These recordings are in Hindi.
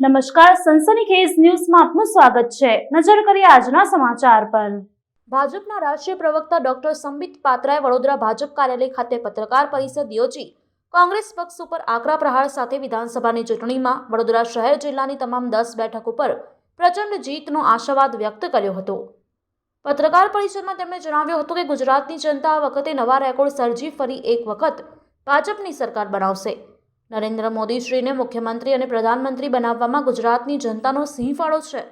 નમસ્કાર, સનસનીખેજ ન્યૂઝમાં આપનું સ્વાગત છે। નજર કરીએ આજના સમાચાર પર। ભાજપના રાષ્ટ્રીય પ્રવક્તા ડોક્ટર સંબિત પાત્રાએ વડોદરા ભાજપ કાર્યાલય ખાતે પત્રકાર પરિષદ યોજી કોંગ્રેસ પક્ષ ઉપર આકરા પ્રહાર સાથે વિધાનસભાની ચૂંટણીમાં વડોદરા શહેર જિલ્લાની તમામ 10 બેઠક ઉપર પ્રચંડ જીતનો આશાવાદ વ્યક્ત કર્યો હતો। પત્રકાર પરિષદમાં તેમણે જણાવ્યું હતું કે ગુજરાતની જનતા આ વખતે નવા રેકોર્ડ સર્જી ફરી એક વખત ભાજપની સરકાર બનાવશે। નરેન્દ્ર મોદી શ્રીને મુખ્યમંત્રી અને પ્રધાનમંત્રી બનાવવામાં ગુજરાતની જનતાનો સિંહ ફાળો છે।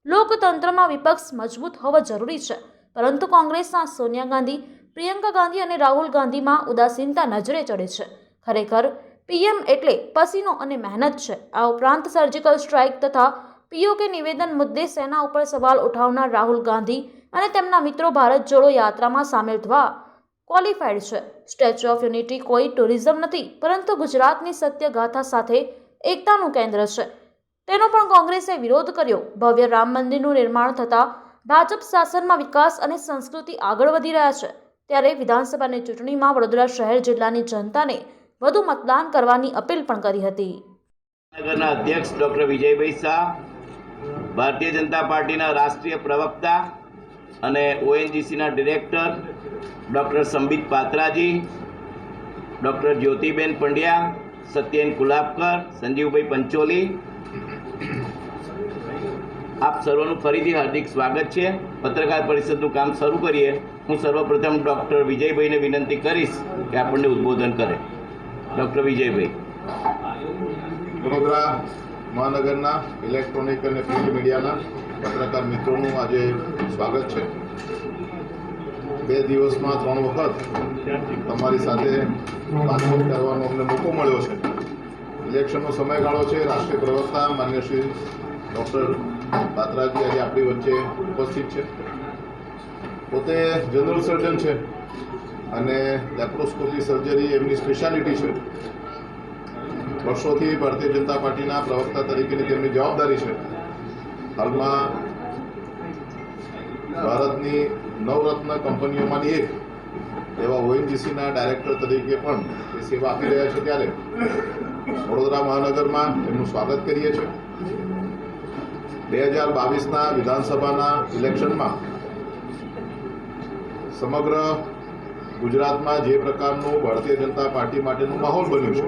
લોકતંત્રમાં વિપક્ષ મજબૂત હોવો જરૂરી છે, પરંતુ કોંગ્રેસના સોનિયા ગાંધી, પ્રિયંકા ગાંધી અને રાહુલ ગાંધીમાં ઉદાસીનતા નજરે ચડે છે। ખરેખર પીએમ એટલે પસીનો અને મહેનત છે। આ ઉપરાંત સર્જિકલ સ્ટ્રાઇક તથા પીઓકે નિવેદન મુદ્દે સેના ઉપર સવાલ ઉઠાવનાર રાહુલ ગાંધી અને તેમના મિત્રો ભારત જોડો યાત્રામાં સામેલ થવા ક્વોલિફાઈડ છે। સ્ટેચ્યુ ઓફ યુનિટી કોઈ ટુરિઝમ નથી, પરંતુ ગુજરાતની સત્ય ગાથા સાથે એકતાનું કેન્દ્ર છે। તેનો પણ કોંગ્રેસે વિરોધ કર્યો। ભવ્ય રામ મંદિરનું નિર્માણ થતાં ભાજપ શાસનમાં વિકાસ અને સંસ્કૃતિ આગળ વધી રહ્યા છે, ત્યારે વિધાનસભાની ચૂંટણીમાં વડોદરા શહેર જિલ્લાની જનતાને વધુ મતદાન કરવાની અપીલ પણ કરી હતી। નગરના અધ્યક્ષ ડોક્ટર વિજયભાઈ શાહ, ભારતીય જનતા પાર્ટીના રાષ્ટ્રીય પ્રવક્તા અને ઓએનજીસીના ડિરેક્ટર ડૉક્ટર સંબિત પાત્રાજી, ડૉક્ટર જ્યોતિબેન પંડ્યા, સત્યેન કુલાબકર, સંજીવભાઈ પંચોલી, આપ સર્વનું ફરીથી હાર્દિક સ્વાગત છે। પત્રકાર પરિષદનું કામ શરૂ કરીએ। હું સર્વપ્રથમ ડૉક્ટર વિજયભાઈને વિનંતી કરીશ કે આપણને ઉદ્બોધન કરે। ડૉક્ટર વિજયભાઈ। વડોદરા મહાનગરના ઇલેક્ટ્રોનિક અને પ્રિન્ટ મીડિયાના પત્રકાર મિત્રોનું આજે સ્વાગત છે। 2 દિવસમાં 3 વખત તમારી સાથે વાતચીત કરવાનો અમને મોકો મળ્યો છે। ઇલેક્શનનો સમયગાળો છે। રાષ્ટ્રીય પ્રવક્તા માન્ય શ્રી ડૉક્ટર પાત્રાજી આજે આપણી વચ્ચે ઉપસ્થિત છે। પોતે જનરલ સર્જન છે અને લેપ્રોસ્કોપી સર્જરી એમની સ્પેશિયાલિટી છે। વર્ષોથી ભારતીય જનતા પાર્ટીના પ્રવક્તા તરીકેની તેમની જવાબદારી છે। હાલમાં ભારતની નવરત્ન કંપનીઓમાંની એક એવા ઓએનજીસીના ડાયરેક્ટર તરીકે પણ એ સેવા આપી રહ્યા છે, ત્યારે વડોદરા મહાનગરમાં એમનું સ્વાગત કરીએ છીએ। 2022ના વિધાનસભાના ઇલેક્શનમાં સમગ્ર ગુજરાતમાં જે પ્રકારનું ભારતીય જનતા પાર્ટી માટેનું માહોલ બન્યું છે,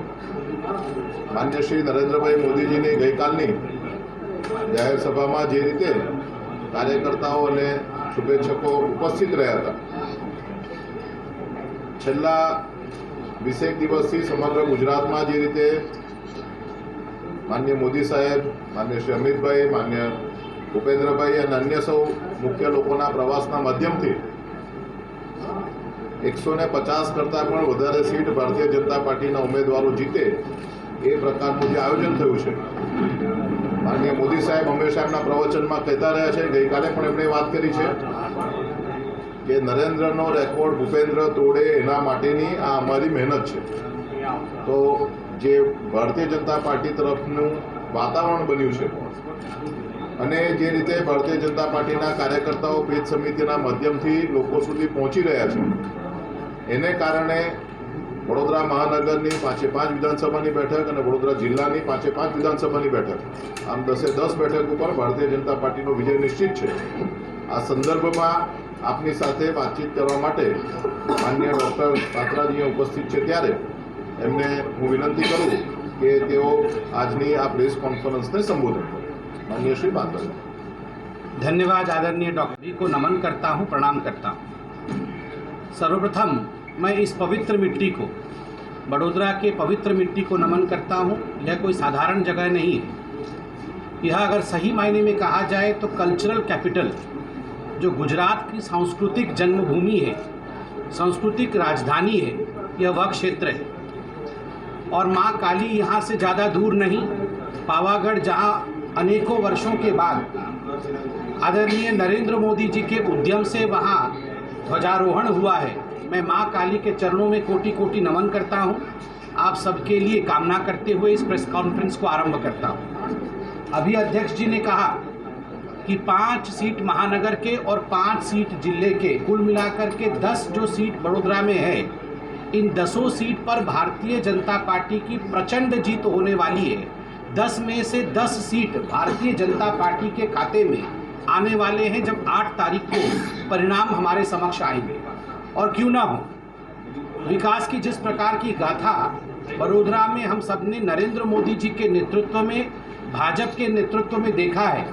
માન્ય શ્રી નરેન્દ્રભાઈ મોદીજીની ગઈકાલની જાહેર સભામાં જે રીતે કાર્યકર્તાઓ અને શુભેચ્છકો ઉપસ્થિત રહ્યા હતા, છેલ્લા 20 દિવસથી સમગ્ર ગુજરાતમાં જે રીતે માન્ય મોદી સાહેબ, માન્ય શ્રી અમિતભાઈ, માન્ય ભૂપેન્દ્રભાઈ અને અન્ય સૌ મુખ્ય લોકોના પ્રવાસના માધ્યમથી 150 કરતાં પણ વધારે સીટ ભારતીય જનતા પાર્ટીના ઉમેદવારો જીતે એ પ્રકારનું જે આયોજન થયું છે। માનનીય મોદી સાહેબ હંમેશા એમના પ્રવચનમાં કહેતા રહ્યા છે, ગઈકાલે પણ એમણે વાત કરી છે કે નરેન્દ્રનો રેકોર્ડ ભૂપેન્દ્ર તોડે એના માટેની આ અમારી મહેનત છે। તો જે ભારતીય જનતા પાર્ટી તરફનું વાતાવરણ બન્યું છે અને જે રીતે ભારતીય જનતા પાર્ટીના કાર્યકર્તાઓ પેજ સમિતિના માધ્યમથી લોકો સુધી પહોંચી રહ્યા છે, એને કારણે વડોદરા મહાનગરની 5 વિધાનસભાની બેઠક અને વડોદરા જિલ્લાની 5 વિધાનસભાની બેઠક, આમ 10 બેઠક ઉપર ભારતીય જનતા પાર્ટીનો વિજય નિશ્ચિત છે। આ સંદર્ભમાં આપની સાથે વાતચીત કરવા માટે માન્ય ડૉક્ટર પાત્રાજી ઉપસ્થિત છે, ત્યારે એમને હું વિનંતી કરું કે તેઓ આજની આ પ્રેસ કોન્ફરન્સને સંબોધન કરે। माननीय श्री पात्रा। धन्यवाद। आदरणीय डॉक्टर जी को नमन करता हूँ, प्रणाम करता हूँ। सर्वप्रथम मैं इस पवित्र मिट्टी को, बड़ोदरा के पवित्र मिट्टी को नमन करता हूँ। यह कोई साधारण जगह नहीं है। यह अगर सही मायने में कहा जाए तो कल्चरल कैपिटल, जो गुजरात की सांस्कृतिक जन्मभूमि है, सांस्कृतिक राजधानी है, यह वह क्षेत्र है। और माँ काली यहाँ से ज़्यादा दूर नहीं। पावागढ़, जहाँ अनेकों वर्षों के बाद आदरणीय नरेंद्र मोदी जी के उद्यम से वहाँ ध्वजारोहण हुआ है। मैं माँ काली के चरणों में कोटि कोटि नमन करता हूँ। आप सबके लिए कामना करते हुए इस प्रेस कॉन्फ्रेंस को आरंभ करता हूँ। अभी अध्यक्ष जी ने कहा कि 5 सीट महानगर के और 5 सीट जिले के, कुल मिलाकर के 10 जो सीट बड़ोदरा में है, इन 10 सीट पर भारतीय जनता पार्टी की प्रचंड जीत होने वाली है। 10 में से 10 सीट भारतीय जनता पार्टी के खाते में आने वाले हैं जब 8 तारीख को परिणाम हमारे समक्ष आएंगे। और क्यों ना हो, विकास की जिस प्रकार की गाथा बड़ोदरा में हम सब ने नरेंद्र मोदी जी के नेतृत्व में, भाजपा के नेतृत्व में देखा है,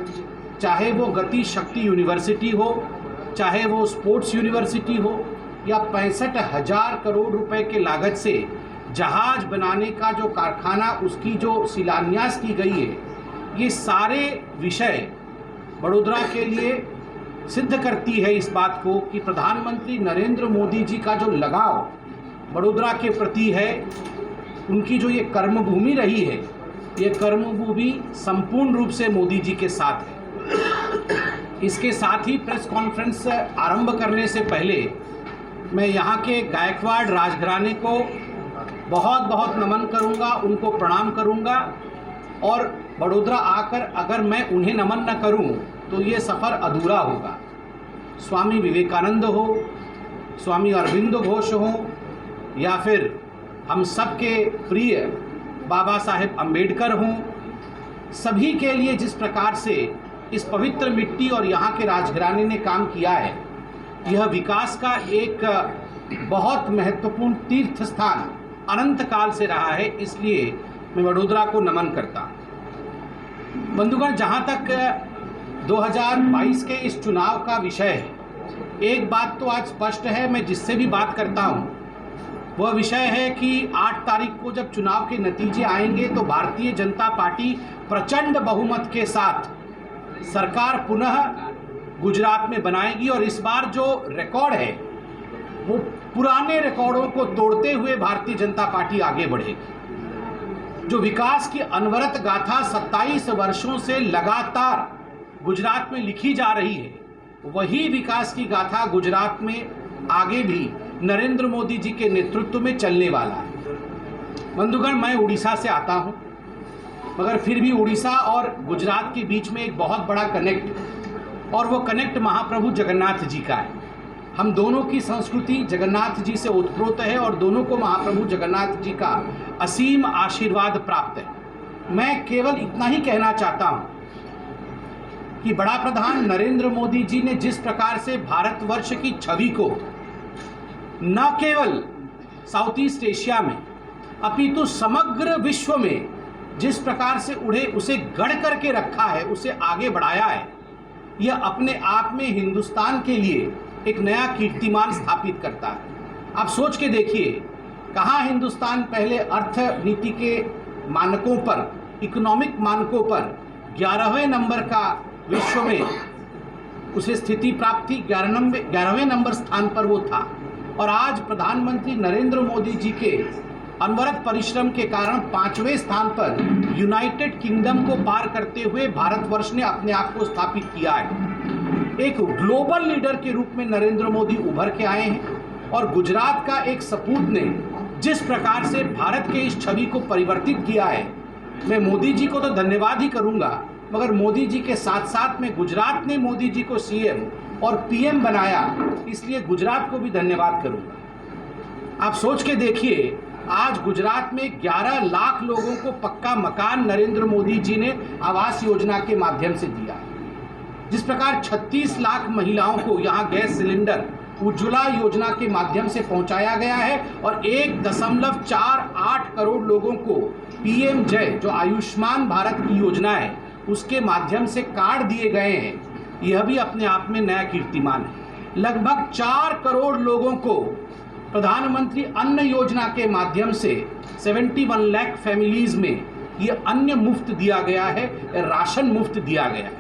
चाहे वो गति शक्ति यूनिवर्सिटी हो, चाहे वो स्पोर्ट्स यूनिवर्सिटी हो, या 65,000 करोड़ रुपए के लागत से जहाज बनाने का जो कारखाना, उसकी जो शिलान्यास की गई है, ये सारे विषय बड़ोदरा के लिए सिद्ध करती है इस बात को कि प्रधानमंत्री नरेंद्र मोदी जी का जो लगाव बड़ोदरा के प्रति है, उनकी जो ये कर्मभूमि रही है, ये कर्मभूमि संपूर्ण रूप से मोदी जी के साथ है। इसके साथ ही प्रेस कॉन्फ्रेंस आरंभ करने से पहले मैं यहाँ के गायकवाड़ राजघराने को बहुत बहुत नमन करूँगा, उनको प्रणाम करूँगा। और बड़ोदरा आकर अगर मैं उन्हें नमन न करूँ तो ये सफ़र अधूरा होगा। स्वामी विवेकानंद हो, स्वामी अरविंद घोष हो, या फिर हम सबके प्रिय बाबा साहेब अम्बेडकर हों, सभी के लिए जिस प्रकार से इस पवित्र मिट्टी और यहाँ के राजघराने ने काम किया है, यह विकास का एक बहुत महत्वपूर्ण तीर्थ स्थान अनंत काल से रहा है। इसलिए मैं बड़ोदरा को नमन करता हूँ। बंधुगण, जहाँ तक 2022 के इस चुनाव का विषय है, एक बात तो आज स्पष्ट है, मैं जिससे भी बात करता हूँ वह विषय है कि 8 तारीख को जब चुनाव के नतीजे आएंगे तो भारतीय जनता पार्टी प्रचंड बहुमत के साथ सरकार पुनः गुजरात में बनाएगी। और इस बार जो रिकॉर्ड है वो पुराने रिकॉर्डों को तोड़ते हुए भारतीय जनता पार्टी आगे बढ़ेगी। जो विकास की अनवरत गाथा 27 वर्षों से लगातार गुजरात में लिखी जा रही है, वही विकास की गाथा गुजरात में आगे भी नरेंद्र मोदी जी के नेतृत्व में चलने वाला है। बंधुगण, मैं उड़ीसा से आता हूं, मगर फिर भी उड़ीसा और गुजरात के बीच में एक बहुत बड़ा कनेक्ट, और वो कनेक्ट महाप्रभु जगन्नाथ जी का है। हम दोनों की संस्कृति जगन्नाथ जी से ओतप्रोत है और दोनों को महाप्रभु जगन्नाथ जी का असीम आशीर्वाद प्राप्त है। मैं केवल इतना ही कहना चाहता हूं कि बड़ा प्रधान नरेंद्र मोदी जी ने जिस प्रकार से भारतवर्ष की छवि को न केवल साउथ ईस्ट एशिया में अपितु समग्र विश्व में जिस प्रकार से उसे गढ़ करके रखा है, उसे आगे बढ़ाया है, यह अपने आप में हिंदुस्तान के लिए एक नया कीर्तिमान स्थापित करता है। आप सोच के देखिए, कहाँ हिंदुस्तान पहले अर्थनीति के मानकों पर, इकोनॉमिक मानकों पर 11वें नंबर का विश्व में उसे स्थिति प्राप्त थी, 11वें नंबर स्थान पर वो था। और आज प्रधानमंत्री नरेंद्र मोदी जी के अनवरत परिश्रम के कारण 5वें स्थान पर यूनाइटेड किंगडम को पार करते हुए भारतवर्ष ने अपने आप को स्थापित किया है। एक ग्लोबल लीडर के रूप में नरेंद्र मोदी उभर के आए हैं और गुजरात का एक सपूत ने जिस प्रकार से भारत के इस छवि को परिवर्तित किया है, मैं मोदी जी को तो धन्यवाद ही करूंगा, मगर मोदी जी के साथ साथ में गुजरात ने मोदी जी को सीएम और पीएम बनाया, इसलिए गुजरात को भी धन्यवाद करूंगा। आप सोच के देखिए, आज गुजरात में 11 लाख लोगों को पक्का मकान नरेंद्र मोदी जी ने आवास योजना के माध्यम से दिया। जिस प्रकार 36 लाख महिलाओं को यहाँ गैस सिलेंडर उज्ज्वला योजना के माध्यम से पहुंचाया गया है और 1.48 करोड़ लोगों को पीएम जय, जो आयुष्मान भारत की योजना है, उसके माध्यम से कार्ड दिए गए हैं, यह भी अपने आप में नया कीर्तिमान है। लगभग 4 करोड़ लोगों को प्रधानमंत्री अन्न योजना के माध्यम से 71 लाख फैमिलीज में ये अन्न मुफ्त दिया गया है, राशन मुफ्त दिया गया है।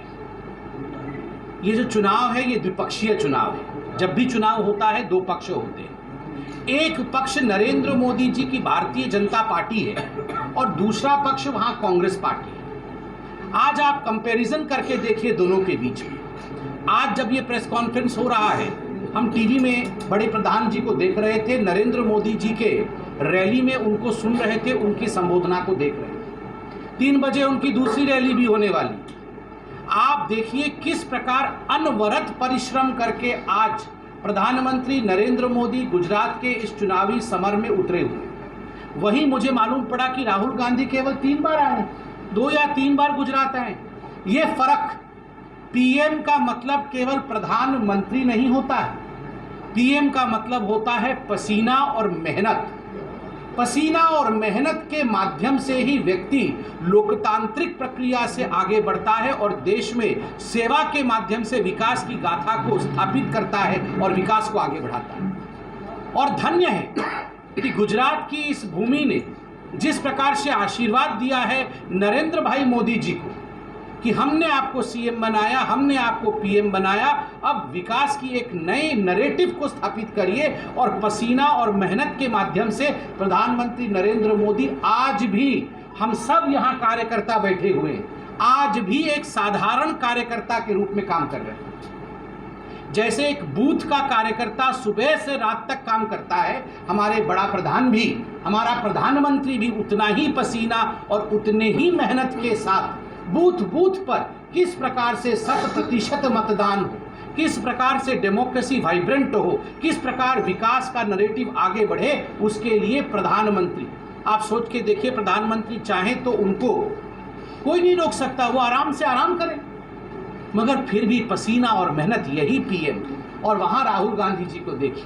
ये जो चुनाव है, ये द्विपक्षीय चुनाव है। जब भी चुनाव होता है, 2 पक्ष होते हैं। एक पक्ष नरेंद्र मोदी जी की भारतीय जनता पार्टी है और दूसरा पक्ष वहाँ कांग्रेस पार्टी है। आज आप कंपैरिजन करके देखिए दोनों के बीच में। आज जब ये प्रेस कॉन्फ्रेंस हो रहा है, हम टीवी में बड़े प्रधान जी को देख रहे थे, नरेंद्र मोदी जी के रैली में उनको सुन रहे थे, उनकी संबोधना को देख रहे थे। 3 बजे उनकी दूसरी रैली भी होने वाली। आप देखिए किस प्रकार अनवरत परिश्रम करके आज प्रधानमंत्री नरेंद्र मोदी गुजरात के इस चुनावी समर में उतरे हुए। वहीं मुझे मालूम पड़ा कि राहुल गांधी केवल 3 बार आए, 2 या 3 बार गुजरात आए। ये फर्क, पीएम का मतलब केवल प्रधानमंत्री नहीं होता है, पीएम का मतलब होता है पसीना और मेहनत। पसीना और मेहनत के माध्यम से ही व्यक्ति लोकतांत्रिक प्रक्रिया से आगे बढ़ता है और देश में सेवा के माध्यम से विकास की गाथा को स्थापित करता है और विकास को आगे बढ़ाता है। और धन्य है कि गुजरात की इस भूमि ने जिस प्रकार से आशीर्वाद दिया है नरेंद्र भाई मोदी जी को कि हमने आपको सीएम बनाया, हमने आपको पीएम बनाया, अब विकास की एक नए नैरेटिव को स्थापित करिए। और पसीना और मेहनत के माध्यम से प्रधानमंत्री नरेंद्र मोदी आज भी, हम सब यहाँ कार्यकर्ता बैठे हुए हैं, आज भी एक साधारण कार्यकर्ता के रूप में काम कर रहे हैं। जैसे एक बूथ का कार्यकर्ता सुबह से रात तक काम करता है, हमारे बड़ा प्रधान भी, हमारा प्रधानमंत्री भी उतना ही पसीना और उतने ही मेहनत के साथ बूथ बूथ पर किस प्रकार से 100% मतदान हो, किस प्रकार से डेमोक्रेसी वाइब्रेंट हो, किस प्रकार विकास का नैरेटिव आगे बढ़े, उसके लिए प्रधानमंत्री, आप सोच के देखिए, प्रधानमंत्री चाहें तो उनको कोई नहीं रोक सकता, वो आराम से आराम करें, मगर फिर भी पसीना और मेहनत यही पीएम। और वहां राहुल गांधी जी को देखिए,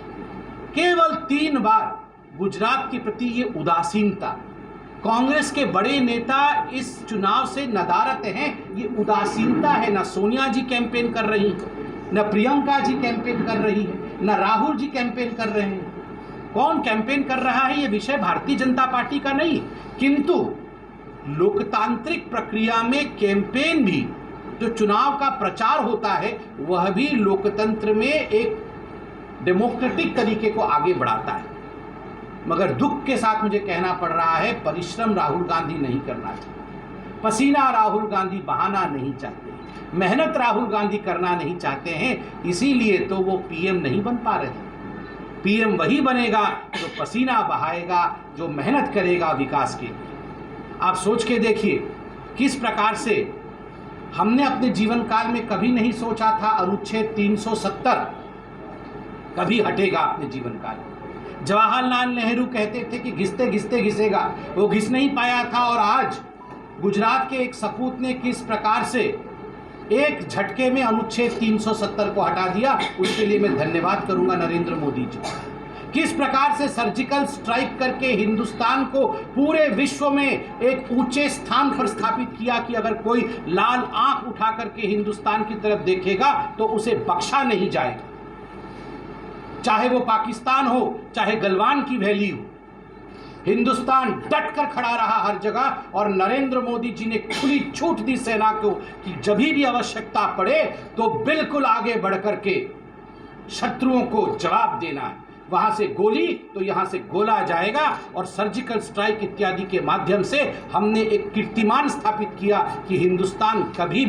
केवल 3 बार गुजरात के प्रति ये उदासीनता। कांग्रेस के बड़े नेता इस चुनाव से नदारत हैं, ये उदासीनता है। ना सोनिया जी कैंपेन कर रही है, न प्रियंका जी कैंपेन कर रही है, न राहुल जी कैंपेन कर रहे हैं। कौन कैंपेन कर रहा है ये विषय भारतीय जनता पार्टी का नहीं, किंतु लोकतांत्रिक प्रक्रिया में कैंपेन भी, जो चुनाव का प्रचार होता है, वह भी लोकतंत्र में एक डेमोक्रेटिक तरीके को आगे बढ़ाता है। मगर दुख के साथ मुझे कहना पड़ रहा है, परिश्रम राहुल गांधी नहीं करना चाहते, पसीना राहुल गांधी बहाना नहीं चाहते, मेहनत राहुल गांधी करना नहीं चाहते हैं, इसीलिए तो वो पीएम नहीं बन पा रहे। पीएम वही बनेगा जो पसीना बहाएगा, जो मेहनत करेगा विकास के लिए। आप सोच के देखिए किस प्रकार से हमने अपने जीवन काल में कभी नहीं सोचा था अनुच्छेद 370 कभी हटेगा अपने जीवन काल में। जवाहरलाल नेहरू कहते थे कि घिसते घिसते घिसेगा, वो घिस नहीं पाया था। और आज गुजरात के एक सपूत ने किस प्रकार से एक झटके में अनुच्छेद 370 को हटा दिया, उसके लिए मैं धन्यवाद करूंगा नरेंद्र मोदी जी। किस प्रकार से सर्जिकल स्ट्राइक करके हिंदुस्तान को पूरे विश्व में एक ऊंचे स्थान पर स्थापित किया कि अगर कोई लाल आंख उठा करके हिंदुस्तान की तरफ देखेगा तो उसे बख्शा नहीं जाएगा, चाहे वो पाकिस्तान हो, चाहे गलवान की वैली हो। हिंदुस्तान डट कर खड़ा रहा हर जगह, और नरेंद्र मोदी जी ने खुली छूट दी सेना को कि जब भी आवश्यकता पड़े तो बिल्कुल आगे बढ़ करके शत्रुओं को जवाब देना है। वहां से गोली तो यहां से गोला जाएगा। और सर्जिकल स्ट्राइक इत्यादि के माध्यम से हमने एक कीर्तिमान स्थापित किया कि हिंदुस्तान कभी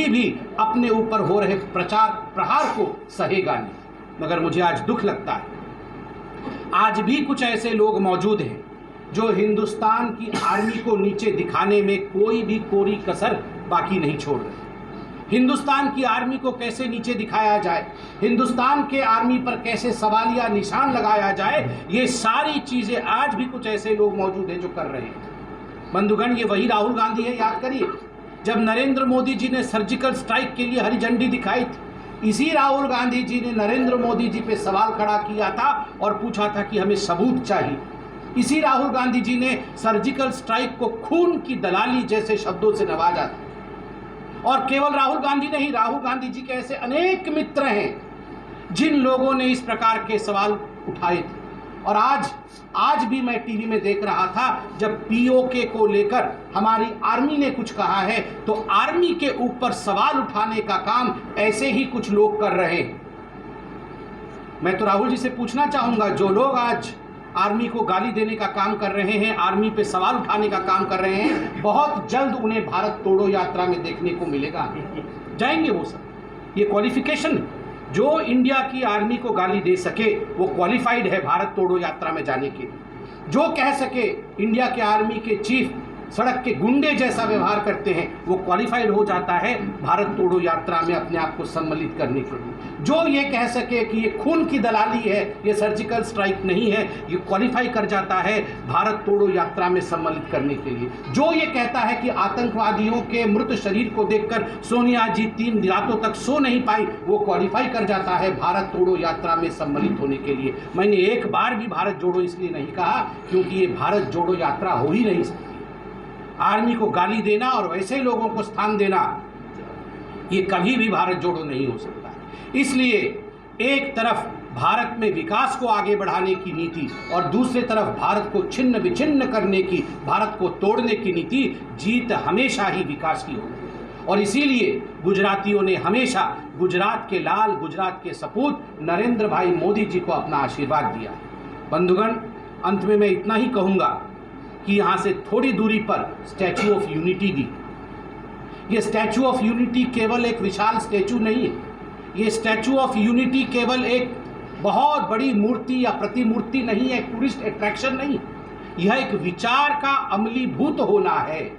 भी अपने ऊपर हो रहे प्रहार को सहेगा नहीं। मगर मुझे आज दुख लगता है, आज भी कुछ ऐसे लोग मौजूद हैं जो हिंदुस्तान की आर्मी को नीचे दिखाने में कोई भी कोरी कसर बाकी नहीं छोड़ रहे। हिंदुस्तान की आर्मी को कैसे नीचे दिखाया जाए, हिंदुस्तान के आर्मी पर कैसे सवालिया निशान लगाया जाए, ये सारी चीज़ें आज भी कुछ ऐसे लोग मौजूद हैं जो कर रहे हैं। बंधुगण, ये वही राहुल गांधी है, याद करिए, जब नरेंद्र मोदी जी ने सर्जिकल स्ट्राइक के लिए हरी झंडी दिखाई थी, इसी राहुल गांधी जी ने नरेंद्र मोदी जी पे सवाल खड़ा किया था और पूछा था कि हमें सबूत चाहिए। इसी राहुल गांधी जी ने सर्जिकल स्ट्राइक को खून की दलाली जैसे शब्दों से नवाजा था। और केवल राहुल गांधी नहीं, राहुल गांधी जी के ऐसे अनेक मित्र हैं जिन लोगों ने इस प्रकार के सवाल उठाए थे। और आज भी मैं टीवी में देख रहा था, जब पीओके को लेकर हमारी आर्मी ने कुछ कहा है तो आर्मी के ऊपर सवाल उठाने का काम ऐसे ही कुछ लोग कर रहे हैं। मैं तो राहुल जी से पूछना चाहूंगा, जो लोग आज आर्मी को गाली देने का काम कर रहे हैं, आर्मी पे सवाल उठाने का काम कर रहे हैं, बहुत जल्द उन्हें भारत तोड़ो यात्रा में देखने को मिलेगा। जाएंगे वो सब। ये क्वालिफिकेशन, जो इंडिया की आर्मी को गाली दे सके वो क्वालिफाइड है भारत तोड़ो यात्रा में जाने के लिए। जो कह सके इंडिया के आर्मी के चीफ सड़क के गुंडे जैसा व्यवहार करते हैं, वो क्वालिफाइड हो जाता है भारत तोड़ो यात्रा में अपने आप को सम्मिलित करने के लिए। जो ये कह सके कि ये खून की दलाली है, ये सर्जिकल स्ट्राइक नहीं है, ये क्वालिफाई कर जाता है भारत तोड़ो यात्रा में सम्मिलित करने के लिए। जो ये कहता है कि आतंकवादियों के मृत शरीर को देखकर सोनिया जी 3 रातों तक सो नहीं पाई, वो क्वालिफाई कर जाता है भारत तोड़ो यात्रा में सम्मिलित होने के लिए। मैंने एक बार भी भारत जोड़ो इसलिए नहीं कहा क्योंकि ये भारत जोड़ो यात्रा हो ही नहीं सकती। आर्मी को गाली देना और वैसे लोगों को स्थान देना, ये कभी भी भारत जोड़ो नहीं हो सकता। इसलिए एक तरफ भारत में विकास को आगे बढ़ाने की नीति और दूसरी तरफ भारत को छिन्न विच्छिन्न करने की, भारत को तोड़ने की नीति, जीत हमेशा ही विकास की होगी। और इसीलिए गुजरातियों ने हमेशा गुजरात के लाल, गुजरात के सपूत नरेंद्र भाई मोदी जी को अपना आशीर्वाद दिया। बंधुगण, अंत में मैं इतना ही कहूँगा कि यहाँ से थोड़ी दूरी पर स्टैचू ऑफ यूनिटी भी, ये स्टैचू ऑफ यूनिटी केवल एक विशाल स्टैचू नहीं है, ये स्टैचू ऑफ यूनिटी केवल एक बहुत बड़ी मूर्ति या प्रतिमूर्ति नहीं है, एक टूरिस्ट अट्रैक्शन नहीं, यह एक विचार का अमलीभूत होना है।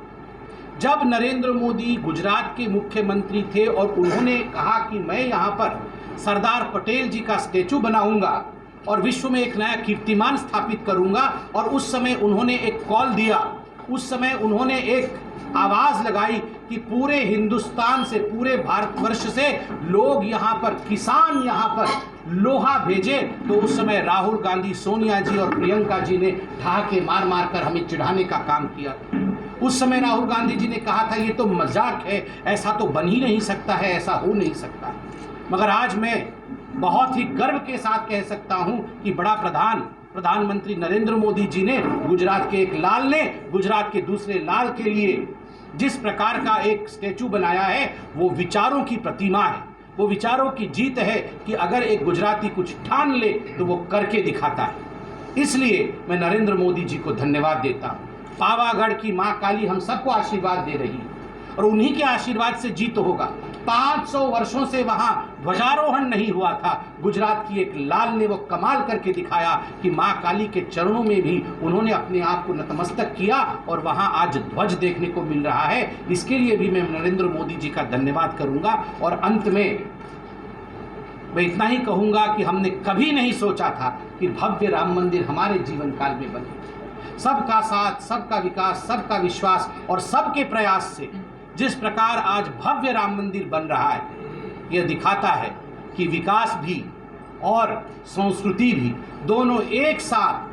जब नरेंद्र मोदी गुजरात के मुख्यमंत्री थे और उन्होंने कहा कि मैं यहाँ पर सरदार पटेल जी का स्टैचू बनाऊंगा और विश्व में एक नया कीर्तिमान स्थापित करूंगा, और उस समय उन्होंने एक कॉल दिया, उस समय उन्होंने एक आवाज़ लगाई कि पूरे हिंदुस्तान से, पूरे भारतवर्ष से लोग यहाँ पर, किसान यहाँ पर लोहा भेजे, तो उस समय राहुल गांधी, सोनिया जी और प्रियंका जी ने ठहाके मार मार कर हमें चिढ़ाने का काम किया। उस समय राहुल गांधी जी ने कहा था ये तो मजाक है, ऐसा तो बन ही नहीं सकता है, ऐसा हो नहीं सकता। मगर आज मैं बहुत ही गर्व के साथ कह सकता हूं कि बड़ा प्रधानमंत्री नरेंद्र मोदी जी ने, गुजरात के एक लाल ने गुजरात के दूसरे लाल के लिए जिस प्रकार का एक स्टैचू बनाया है, वो विचारों की प्रतिमा है, वो विचारों की जीत है कि अगर एक गुजराती कुछ ठान ले तो वो करके दिखाता है। इसलिए मैं नरेंद्र मोदी जी को धन्यवाद देता हूँ। पावागढ़ की माँ काली हम सबको आशीर्वाद दे रही है और उन्हीं के आशीर्वाद से जीत होगा। 500 वर्षों से वहाँ ध्वजारोहण नहीं हुआ था, गुजरात की एक लाल ने वो कमाल करके दिखाया कि माँ काली के चरणों में भी उन्होंने अपने आप को नतमस्तक किया और वहाँ आज ध्वज देखने को मिल रहा है। इसके लिए भी मैं नरेंद्र मोदी जी का धन्यवाद करूँगा। और अंत में मैं इतना ही कहूँगा कि हमने कभी नहीं सोचा था कि भव्य राम मंदिर हमारे जीवन काल में बने। सबका साथ, सबका विकास, सबका विश्वास और सबके प्रयास से जिस प्रकार आज भव्य राम मंदिर बन रहा है, यह दिखाता है कि विकास भी और संस्कृति भी दोनों एक साथ,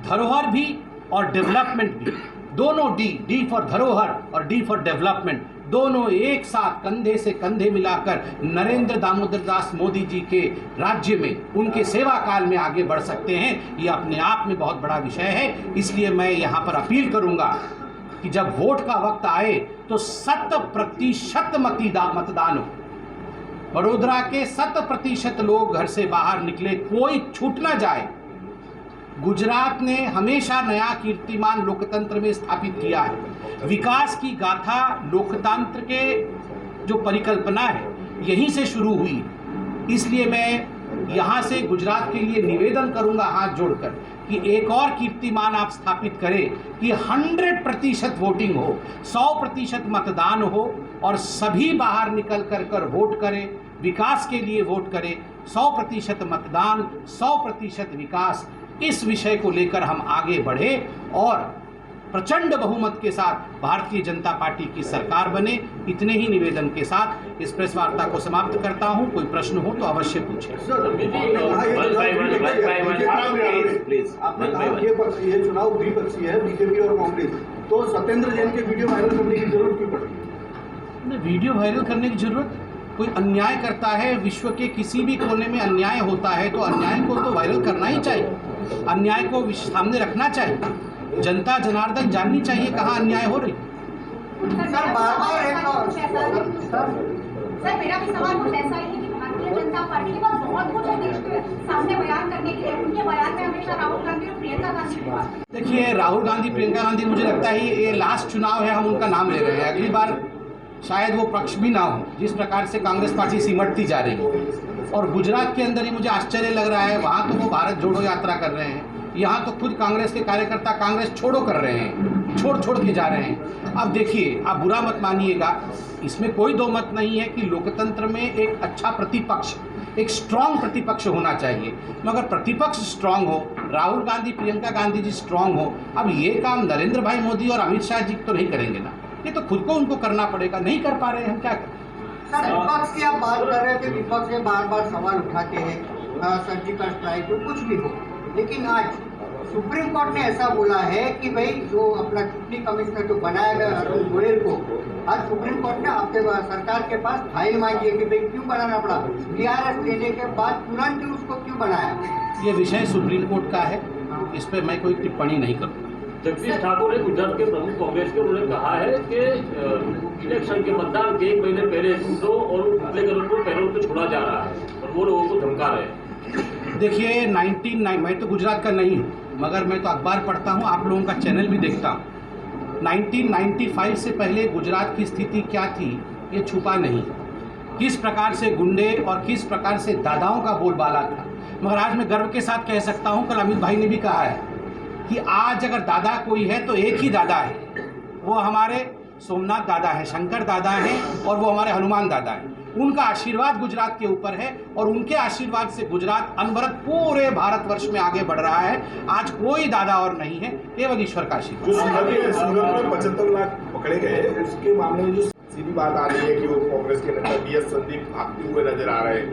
धरोहर भी और डेवलपमेंट भी, दोनों डी फॉर धरोहर और डी फॉर डेवलपमेंट, दोनों एक साथ कंधे से कंधे मिलाकर नरेंद्र दामोदर दास मोदी जी के राज्य में, उनके सेवा काल में आगे बढ़ सकते हैं। ये अपने आप में बहुत बड़ा विषय है। इसलिए मैं यहाँ पर अपील करूँगा कि जब वोट का वक्त आए तो 100% मतदान हो। बड़ोदरा के 100% लोग घर से बाहर निकले, कोई छूट ना जाए। गुजरात ने हमेशा नया कीर्तिमान लोकतंत्र में स्थापित किया है। विकास की गाथा लोकतंत्र के जो परिकल्पना है यहीं से शुरू हुई। इसलिए मैं यहाँ से गुजरात के लिए निवेदन करूँगा हाथ जोड़कर कि एक और कीर्तिमान आप स्थापित करें कि 100% वोटिंग हो, 100% मतदान हो और सभी बाहर निकल कर वोट करें, विकास के लिए वोट करें। 100% मतदान, 100% विकास, इस विषय को लेकर हम आगे बढ़े और प्रचंड बहुमत के साथ भारतीय जनता पार्टी की सरकार बने। इतने ही निवेदन के साथ इस प्रेस वार्ता को समाप्त करता हूं। कोई प्रश्न हो तो अवश्य पूछें। आपने कहा ये चुनाव द्विपक्षीय है, बीजेपी और कांग्रेस, तो सत्येंद्र जैन के वीडियो वायरल करने की जरूरत क्यों पड़ी? वीडियो वायरल करने की जरूरत, कोई अन्याय करता है, विश्व के किसी भी कोने में अन्याय होता है तो अन्याय को तो वायरल करना ही चाहिए, अन्याय को सामने रखना चाहिए। जनता जनार्दन जाननी चाहिए कहाँ अन्याय हो रही। सर मेरा भी सवाल कुछ ऐसा ही है कि भारतीय जनता पार्टी के पास बहुत कुछ है देश के सामने बयान करने के लिए। उनके बयान में हमेशा राहुल गांधी और प्रियंका गांधी की बात। देखिए, राहुल गांधी, प्रियंका गांधी, मुझे लगता है ये लास्ट चुनाव है, हम उनका नाम ले रहे हैं। अगली बार शायद वो पक्ष भी ना हो। जिस प्रकार से कांग्रेस पार्टी सिमटती जा रही है और गुजरात के अंदर ही मुझे आश्चर्य लग रहा है, वहाँ तो वो भारत जोड़ो यात्रा कर रहे हैं, यहाँ तो खुद कांग्रेस के कार्यकर्ता कांग्रेस छोड़ो कर रहे हैं। छोड़ के जा रहे हैं। अब देखिए, आप बुरा मत मानिएगा, इसमें कोई दो मत नहीं है कि लोकतंत्र में एक अच्छा प्रतिपक्ष, एक स्ट्रांग प्रतिपक्ष होना चाहिए, मगर प्रतिपक्ष स्ट्रांग हो, राहुल गांधी, प्रियंका गांधी जी स्ट्रांग हो, अब ये काम नरेंद्र भाई मोदी और अमित शाह जी तो नहीं करेंगे ना, ये तो खुद को उनको करना पड़ेगा, नहीं कर पा रहे हैं, हम क्या करें। सर, विपक्ष की आप बात कर रहे थे, विपक्ष से बार बार सवाल उठाते हैं, सर्जिकल स्ट्राइक हो, कुछ भी हो, लेकिन आज सुप्रीम कोर्ट ने ऐसा बोला है कि भाई जो अपना चुनावी कमिश्नर जो बनाया गया अरुण गोयल को, आज सुप्रीम कोर्ट ने आपके सरकार के पास फाइल मांगी है कि भाई क्यों बनाना पड़ा, VRS लेने के बाद तुरंत ही उसको क्यों बनाया। ये विषय सुप्रीम कोर्ट का है, इस पर मैं कोई टिप्पणी नहीं करूँगा। जगदीश ठाकुर ने गुजरात के प्रमुख कांग्रेस के उन्होंने कहा है कि इलेक्शन के मतदान के 1 महीने पहले दूसरों और प्लेकरों को पैरोल पे छोड़ा जा रहा है और वो लोगों को धमका रहे हैं। देखिए, मैं तो गुजरात का नहीं हूँ, मगर मैं तो अखबार पढ़ता हूँ, आप लोगों का चैनल भी देखता हूँ। 1995 से पहले गुजरात की स्थिति क्या थी ये छुपा नहीं, किस प्रकार से गुंडे और किस प्रकार से दादाओं का बोलबाला था। मगर आज मैं गर्व के साथ कह सकता हूँ, कल अमित भाई ने भी कहा है कि आज अगर दादा कोई है तो एक ही दादा है, वो हमारे सोमनाथ दादा है, शंकर दादा हैं और वो हमारे हनुमान दादा हैं। उनका आशीर्वाद गुजरात के ऊपर है और उनके आशीर्वाद से गुजरात अनवरत पूरे भारतवर्ष में आगे बढ़ रहा है। आज कोई दादा और नहीं है, केवल ईश्वर का आशीर्वाद। जो सूरत में 75 लाख पकड़े गए, उसके मामले में जो सीधी बात आ रही है कि वो कांग्रेस के नेता BS संदीप भागते हुए नजर आ रहे हैं,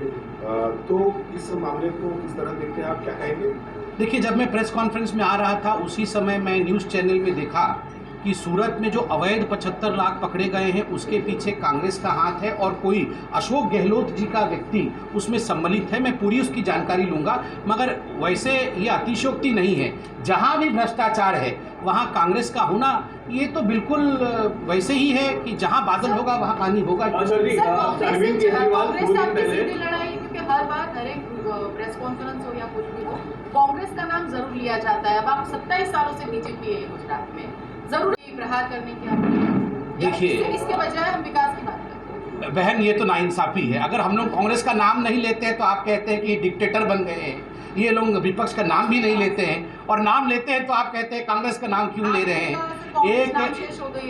तो इस मामले को किस तरह देखते हैं, आप क्या कहेंगे? देखिए, जब मैं प्रेस कॉन्फ्रेंस में आ रहा था उसी समय मैं न्यूज़ चैनल में देखा कि सूरत में जो अवैध 75 लाख पकड़े गए हैं उसके पीछे कांग्रेस का हाथ है और कोई अशोक गहलोत जी का व्यक्ति उसमें सम्मिलित है। मैं पूरी उसकी जानकारी लूँगा, मगर वैसे ये अतिशयोक्ति नहीं है। जहाँ भी भ्रष्टाचार है वहाँ कांग्रेस का होना ये तो बिल्कुल वैसे ही है कि जहाँ बादल होगा वहाँ पानी होगा। अरविंद केजरीवाल 2 दिन पहले क्योंकि हर बार हर एक प्रेस कॉन्फ्रेंस हो या कुछ भी हो, कांग्रेस का नाम जरूर लिया जाता है। अब आप 27 सालों से बीजेपी है गुजरात में, जरूर प्रहार करने की आप देखिए, इसके बजाय हम विकास की बात करते हैं। बहन, ये तो नाइंसाफी है। अगर हम लोग कांग्रेस का नाम नहीं लेते हैं तो आप कहते हैं कि डिक्टेटर बन गए हैं। ये लोग विपक्ष का नाम भी नहीं लेते हैं और नाम लेते हैं तो आप कहते हैं कांग्रेस का नाम क्यों ले रहे हैं।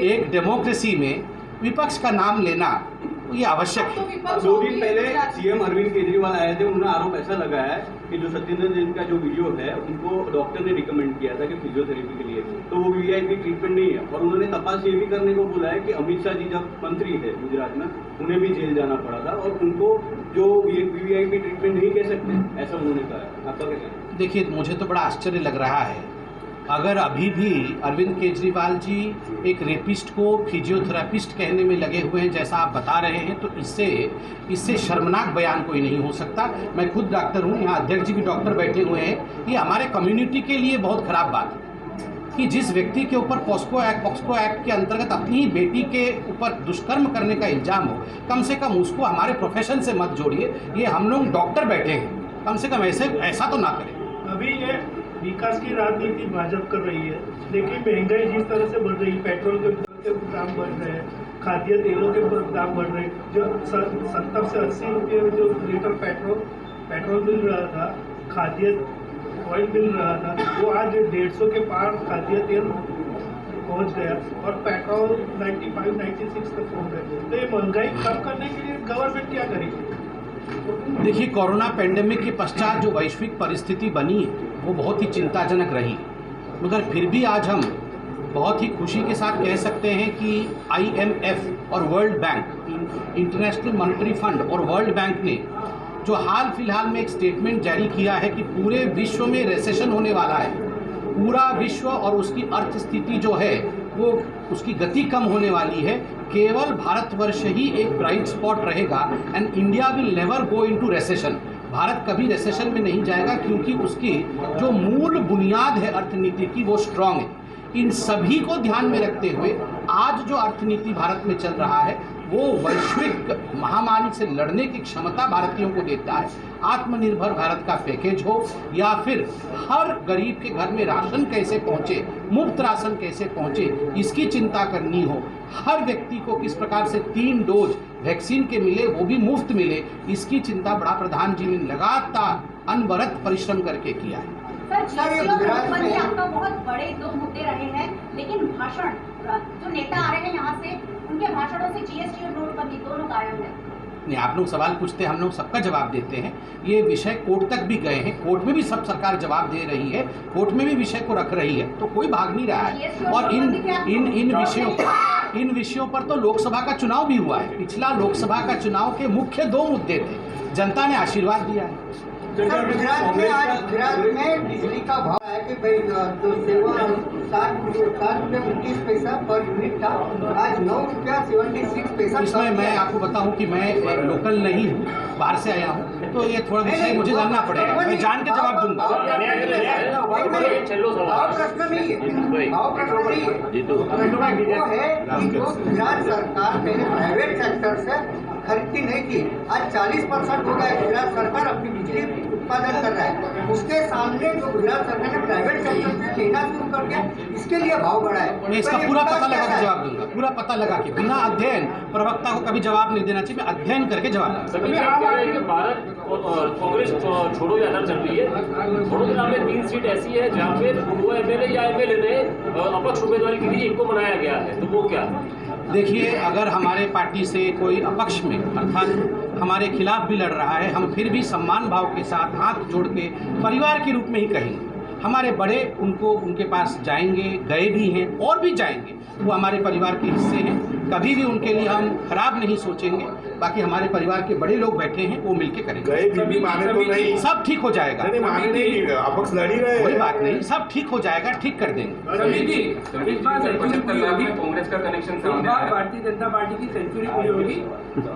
एक डेमोक्रेसी में विपक्ष का नाम लेना ये आवश्यक है। 2 दिन पहले CM अरविंद केजरीवाल आए थे, उन्होंने आरोप ऐसा लगाया है कि जो सत्येंद्र जैन का जो वीडियो है उनको डॉक्टर ने रिकमेंड किया था कि फिजियोथेरेपी के लिए, तो वो VIP ट्रीटमेंट नहीं है। और उन्होंने तपास ये भी करने को बोला है कि अमित शाह जी जब मंत्री थे गुजरात में, उन्हें भी जेल जाना पड़ा था और उनको जो VIP ट्रीटमेंट नहीं कह सकते, ऐसा उन्होंने कहा है। आपका क्या कहना है? देखिए, मुझे तो बड़ा आश्चर्य लग रहा है, अगर अभी भी अरविंद केजरीवाल जी एक रेपिस्ट को फिजियोथेरेपिस्ट कहने में लगे हुए हैं जैसा आप बता रहे हैं, तो इससे शर्मनाक बयान कोई नहीं हो सकता। मैं खुद डॉक्टर हूँ, यहाँ अध्यक्ष जी भी डॉक्टर बैठे हुए हैं। ये हमारे कम्युनिटी के लिए बहुत ख़राब बात है कि जिस व्यक्ति के ऊपर पॉक्सो एक्ट के अंतर्गत अपनी ही बेटी के ऊपर दुष्कर्म करने का इल्ज़ाम हो, कम से कम उसको हमारे प्रोफेशन से मत जोड़िए। ये हम लोग डॉक्टर बैठे हैं, कम से कम ऐसा तो ना करें। अभी ये विकास की राजनीति भाजपा कर रही है, लेकिन महंगाई जिस तरह से बढ़ रही है, पेट्रोल के दाम बढ़ रहे हैं, खाद्य तेलों के दाम बढ़ रहे हैं। जो 70 से 80 रुपये में जो लीटर पेट्रोल मिल रहा था, खाद्य ऑयल मिल रहा था, वो आज 150 के पार खाद्य तेल पहुंच गया और पेट्रोल 95-96 तक पहुंच गया। तो ये महंगाई कम करने के लिए गवर्नमेंट क्या करेगी? देखिए, कोरोना पेंडेमिक के पश्चात जो वैश्विक परिस्थिति बनी है वो बहुत ही चिंताजनक रही, मगर फिर भी आज हम बहुत ही खुशी के साथ कह सकते हैं कि IMF और world bank, international monetary fund और वर्ल्ड बैंक ने जो हाल फिलहाल में एक स्टेटमेंट जारी किया है कि पूरे विश्व में रिसेशन होने वाला है। पूरा विश्व और उसकी अर्थ स्थिति जो है वो उसकी गति कम होने वाली है। केवल भारतवर्ष ही एक ब्राइट स्पॉट रहेगा and India will never go into recession. Bharat कभी रिसेशन में नहीं जाएगा क्योंकि उसकी जो मूल बुनियाद है अर्थनीति की वो स्ट्रांग है। इन सभी को ध्यान में रखते हुए आज जो अर्थनीति भारत में चल रहा है वो वैश्विक महामारी से लड़ने की क्षमता भारतीयों को देता है। आत्मनिर्भर भारत का पैकेज हो या फिर हर गरीब के घर में राशन कैसे पहुंचे, मुफ्त राशन कैसे पहुंचे, इसकी चिंता करनी हो, हर व्यक्ति को किस प्रकार से 3 डोज वैक्सीन के मिले, वो भी मुफ्त मिले, इसकी चिंता बड़ा प्रधान जी ने लगातार अनवरत परिश्रम करके किया है। सर सर, ये जीएसटी और गुजरात नोटबंदी में- आपका बहुत बड़े दो मुद्दे रहे हैं, लेकिन भाषण जो नेता आ रहे हैं यहाँ से, उनके भाषणों से जीएसटी और नोटबंदी दोनों गायब है। नहीं, आप लोग सवाल पूछते हैं, हम लोग सबका जवाब देते हैं। ये विषय कोर्ट तक भी गए हैं, कोर्ट में भी सब सरकार जवाब दे रही है, कोर्ट में भी विषय को रख रही है, तो कोई भाग नहीं रहा है। और इन विषयों पर तो लोकसभा का चुनाव भी हुआ है। पिछला लोकसभा का चुनाव के मुख्य 2 मुद्दे थे, जनता ने आशीर्वाद दिया है। सर, गुजरात में बिजली का भाव है कि भाई जो सेवा 7 रुपये 29 पैसा पर यूनिट था, आज 9 रुपया 76 पैसा। इसमें मैं आपको बताऊं कि मैं लोकल नहीं हूँ, बाहर से आया हूँ, तो ये थोड़ा विषय मुझे जानना पड़ेगा, मैं जान के जवाब दूंगा। भाव प्रश्न नहीं है, भाव प्रश्न नहीं है, प्रश्न वो है कि जो गुजरात सरकार पहले प्राइवेट सेक्टर से खरीदती नहीं थी, आज 40% हो गया गुजरात सरकार अपनी बिजली उत्पादन कर रहा है। उसके सामने जो गुजरात सरकार ने प्राइवेट सेक्टर से लेना शुरू कर दिया, इसके लिए भाव बढ़ा है। मैं इसका पूरा पता लगा के जवाब दूंगा, पूरा पता लगा के, बिना अध्ययन प्रवक्ता को कभी जवाब नहीं देना चाहिए, मैं अध्ययन करके जवाब दूंगा। सभी आप कह रहे हैं कि भारत और कांग्रेस छोड़ो यात्रा चल रही है। वडोदरा में 3 सीट ऐसी है जहाँ पे पूर्व एमएलए या एमएलए ने अपक्ष उम्मीदवारी की थी, एक को बनाया गया है, तो वो क्या है? देखिए, अगर हमारे पार्टी से कोई अपक्ष में अर्थात हमारे खिलाफ भी लड़ रहा है, हम फिर भी सम्मान भाव के साथ हाथ जोड़ के परिवार के रूप में ही कहेंगे। हमारे बड़े उनके पास जाएंगे, गए भी हैं और भी जाएंगे, वो हमारे परिवार के हिस्से हैं, कभी भी उनके लिए हम खराब नहीं सोचेंगे। बाकी हमारे परिवार के बड़े लोग बैठे हैं, वो मिलके करेंगे। गए भी माने तो नहीं, सब ठीक हो जाएगा, नहीं माने नहीं, अपक्ष लड़ ही रहे, कोई बात नहीं, सब ठीक हो जाएगा, ठीक कर देंगे। कांग्रेस का कनेक्शन भारतीय जनता पार्टी की सेंचुरी पूरी होगी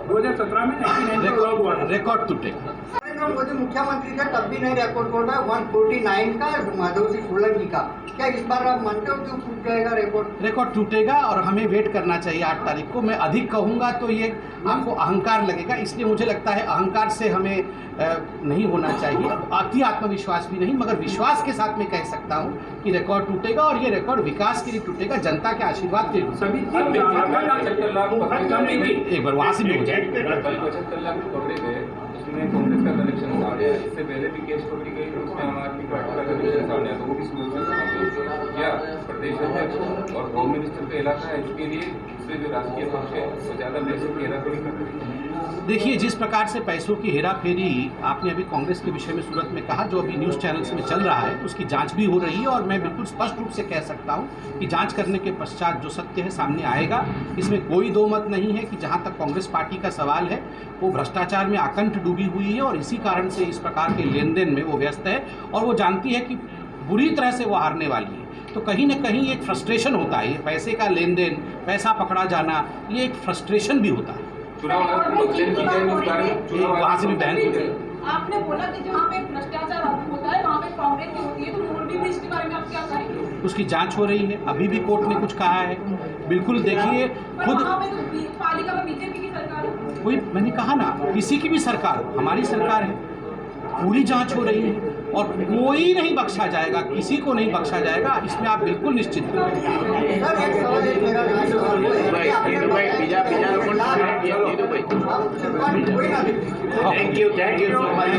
2017 में 99 रिकॉर्ड टूटेगा। नरेंद्र मोदी मुख्यमंत्री थे तब भी नहीं रिकॉर्ड तोड़ा, 149 का माधव सिंह सोलंकी का। क्या इस बार आप मानते हो कि टूट जाएगा रिकॉर्ड? रिकॉर्ड टूटेगा और हमें वेट करना चाहिए 8 तारीख को। मैं अधिक कहूँगा तो ये आपको अहंकार लगेगा, इसलिए मुझे लगता है अहंकार से हमें नहीं होना चाहिए, अति आत्मविश्वास भी नहीं, मगर विश्वास के साथ मैं कह सकता हूँ कि रिकॉर्ड टूटेगा और ये रिकॉर्ड विकास के लिए टूटेगा, जनता के आशीर्वाद के लिए। एक बार वहाँ से भी हो जाए। 75 लाख पकड़े गए, उसमें कांग्रेस का कनेक्शन सामने आया। इससे पहले भी केस पकड़ी गई तो उसमें आम आदमी पार्टी का कनेक्शन सामने आया, तो वो भी सुरक्षित क्या प्रदेश अध्यक्ष और होम मिनिस्टर का इलाका है, इसके लिए दूसरे जो राजकीय पक्ष है वो ज़्यादा पैसों की हेराफेरी कर रही है। देखिए, जिस प्रकार से पैसों की हेराफेरी आपने अभी कांग्रेस के विषय में सूरत में कहा, जो अभी न्यूज़ चैनल्स में चल रहा है, उसकी जांच भी हो रही है और मैं बिल्कुल स्पष्ट रूप से कह सकता हूं कि जांच करने के पश्चात जो सत्य है सामने आएगा। इसमें कोई दो मत नहीं है कि जहां तक कांग्रेस पार्टी का सवाल है, वो भ्रष्टाचार में आकंठ डूबी हुई है और इसी कारण से इस प्रकार के लेन देन में वो व्यस्त है और वो जानती है कि बुरी तरह से वो हारने वाली है। तो कहीं ना कहीं एक फ्रस्ट्रेशन होता है, ये पैसे का लेन देन, पैसा पकड़ा जाना, ये एक फ्रस्ट्रेशन भी होता है। वहाँ से भी बहन आपने बोला कि जहाँ पे भ्रष्टाचार होता है वहाँ पे कांग्रेस की होती है, तो मोरबी ब्रिज के बारे में आप क्या कहेंगे? उसकी जांच हो रही है, अभी भी कोर्ट ने कुछ कहा है। बिल्कुल देखिए, खुद पालिका में बीजेपी की सरकार है, कोई, मैंने कहा ना, किसी की भी सरकार, हमारी सरकार है, पूरी जांच हो रही है और कोई नहीं बख्शा जाएगा, किसी को नहीं बख्शा जाएगा, इसमें आप बिल्कुल निश्चित रहिए। सर, एक सवाल है मेरा, थैंक यू सो मच।